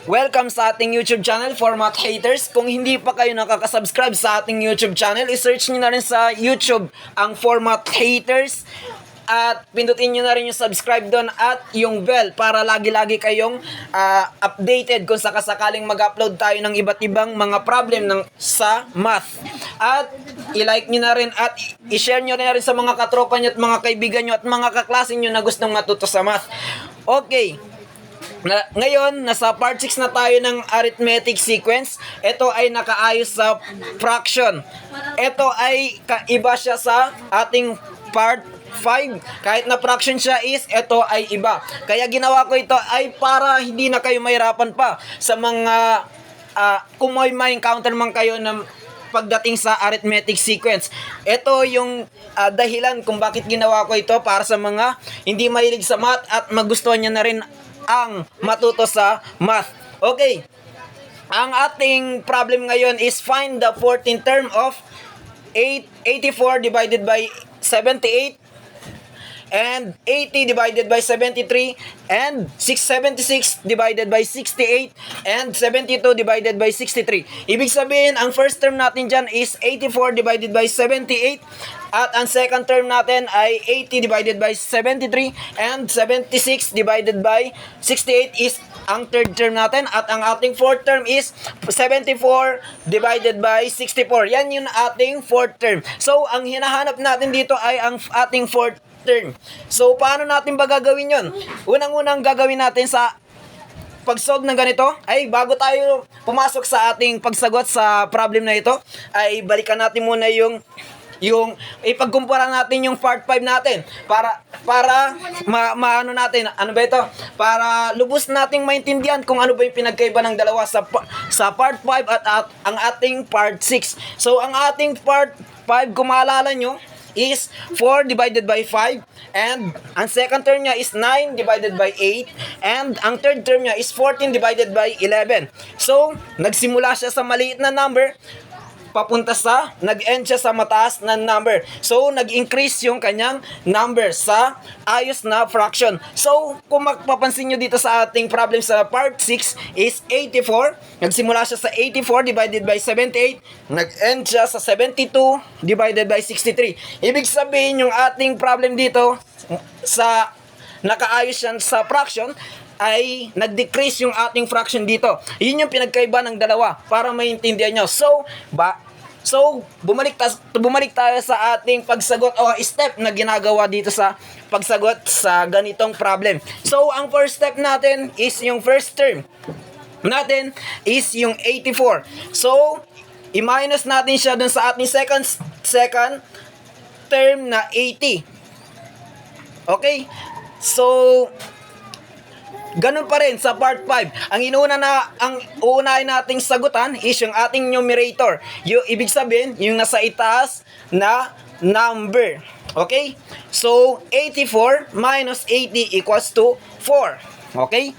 Welcome sa ating YouTube channel, Format Haters. Kung hindi pa kayo nakaka-subscribe sa ating YouTube channel, i-search nyo na rin sa YouTube ang Format Haters. At pindutin nyo na rin yung subscribe doon at yung bell para lagi-lagi kayong updated kung sakasakaling mag-upload tayo ng iba't ibang mga problem sa math. At i-like nyo na rin at i-share nyo na rin sa mga katropa nyo at mga kaibigan nyo at mga kaklase nyo na gustong matuto sa math. Okay. Ngayon, nasa part 6 na tayo ng arithmetic sequence. Ito ay nakaayos sa fraction. Ito ay kaiba siya sa ating part 5. Kahit na fraction siya ito ay iba. Kaya ginawa ko ito ay para hindi na kayo mahirapan pa sa mga kung may encounter man kayo ng pagdating sa arithmetic sequence. Ito yung dahilan kung bakit ginawa ko ito para sa mga hindi mahilig sa math at magustuhan niya na rin ang matuto sa math. Okay. Ang ating problem ngayon is find the 14th term of 84 divided by 78 and 80 divided by 73 and 676 divided by 68 and 72 divided by 63. Ibig sabihin, ang first term natin dyan is 84 divided by 78 at ang second term natin ay 80 divided by 73 and 76 divided by 68 is ang third term natin at ang ating fourth term is 74 divided by 64. Yan yung ating fourth term. So, ang hinahanap natin dito ay ang ating fourth term. So, paano natin ba gagawin yun? Unang-unang gagawin natin sa pag-solve ng ganito ay bago tayo pumasok sa ating pagsagot sa problem na ito, ay balikan natin muna yung ipagkumpara natin yung part 5 natin para maano natin, ano ba ito? Para lubos nating maintindihan kung ano ba yung pinagkaiba ng dalawa sa part 5 at ang ating part 6. So, ang ating part 5, kung maalala nyo, is 4 divided by 5 and ang second term niya is 9 divided by 8 and ang third term niya is 14 divided by 11. So, nagsimula siya sa maliit na number nag-end siya sa mataas na number. So, nag-increase yung kanyang number sa ayos na fraction. So, kung mapapansin nyo dito sa ating problem sa part 6 is 84. Nagsimula siya sa 84 divided by 78. Nag-end siya sa 72 divided by 63. Ibig sabihin, yung ating problem dito sa nakaayos yan sa fraction ay nag-decrease yung ating fraction dito. Yun yung pinagkaiba ng dalawa para maintindihan nyo. So, bumalik tayo sa ating pagsagot o step na ginagawa dito sa pagsagot sa ganitong problem. So, ang first step natin is yung first term natin is yung 84. So, i-minus natin siya dun sa ating second term na 80. Okay? So, ganun pa rin sa part 5. Ang uunahin nating sagutan is yung ating numerator. Yung ibig sabihin, yung nasa itaas na number. Okay? So, 84 minus 80 equals to 4. Okay?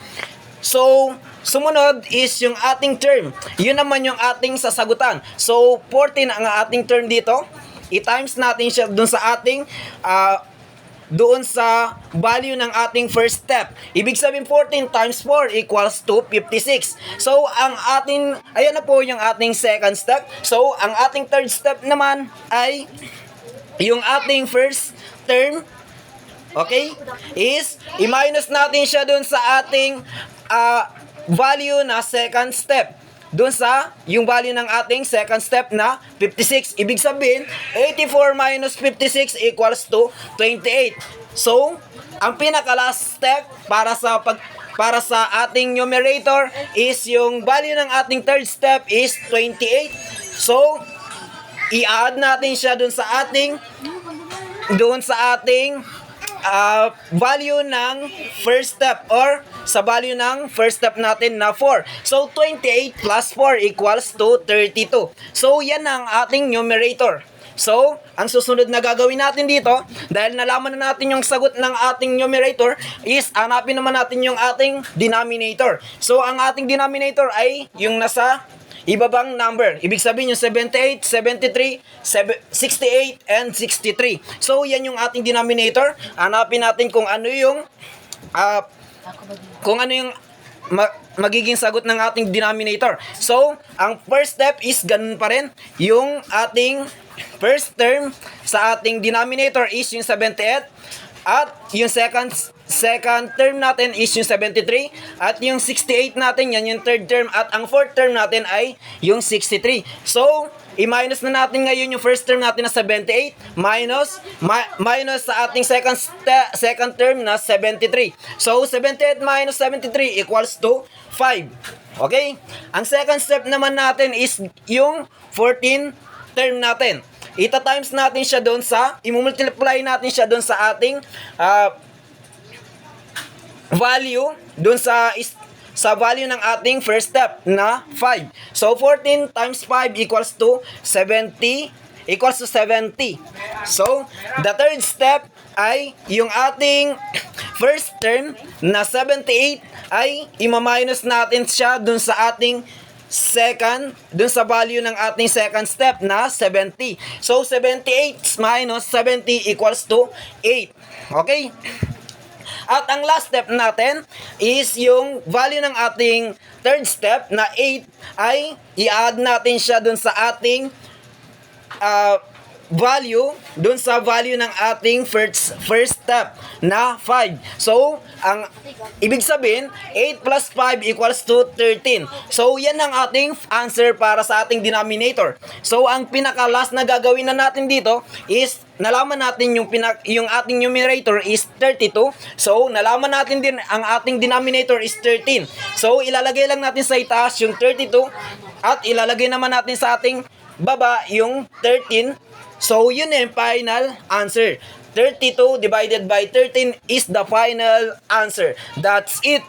So, sumunod is yung ating term. Yun naman yung ating sasagutan. So, 14 ang ating term dito. I-times natin siya dun sa ating doon sa value ng ating first step. Ibig sabihin 14 times 4 equals to 56. So, ayan na po yung ating second step. So, ang ating third step naman ay yung ating first term, okay, is i-minus natin siya doon sa ating value na second step. Doon sa yung value ng ating second step na 56. Ibig sabihin, 84 minus 56 equals to 28. So, ang pinaka-last step para sa ating numerator is yung value ng ating third step is 28. So, i-add natin siya doon sa ating value ng first step or sa value ng first step natin na 4. So, 28 plus 4 equals to 32. So, yan ang ating numerator. So, ang susunod na gagawin natin dito, dahil nalaman na natin yung sagot ng ating numerator, is hanapin naman natin yung ating denominator. So, ang ating denominator ay yung nasa ibabang number. Ibig sabihin yung 78, 73, 68, and 63. So, yan yung ating denominator. Hanapin natin kung ano yung magiging sagot ng ating denominator. So, ang first step is ganun pa rin. Yung ating first term sa ating denominator is yung 78 at yung second term natin is yung 73 at yung 68 natin yan yung third term at ang fourth term natin ay yung 63. So, i-minus na natin ngayon yung first term natin na 78 minus sa ating second term na 73. So, 78 minus 73 equals to 5. Okay? Ang second step naman natin is yung 14 term natin. Ita-times natin siya doon sa, i-multiply natin siya doon sa ating value, doon sa value ng ating first step na 5. So, 14 times 5 equals to 70. So, the third step ay yung ating first term na 78 ay ima-minus natin siya dun sa ating dun sa value ng ating second step na 70. So, 78 minus 70 equals to 8. Okay? At ang last step natin is yung value ng ating third step na 8 ay i-add natin siya dun sa ating value dun sa value ng ating first step na 5. So, ang ibig sabihin, 8 plus 5 equals to 13. So, yan ang ating answer para sa ating denominator. So, ang pinaka-last na gagawin na natin dito is nalaman natin yung ating numerator is 32. So, nalaman natin din ang ating denominator is 13. So, ilalagay lang natin sa itaas yung 32 at ilalagay naman natin sa ating baba yung 13. So, yun yung final answer. 32 divided by 13 is the final answer. That's it.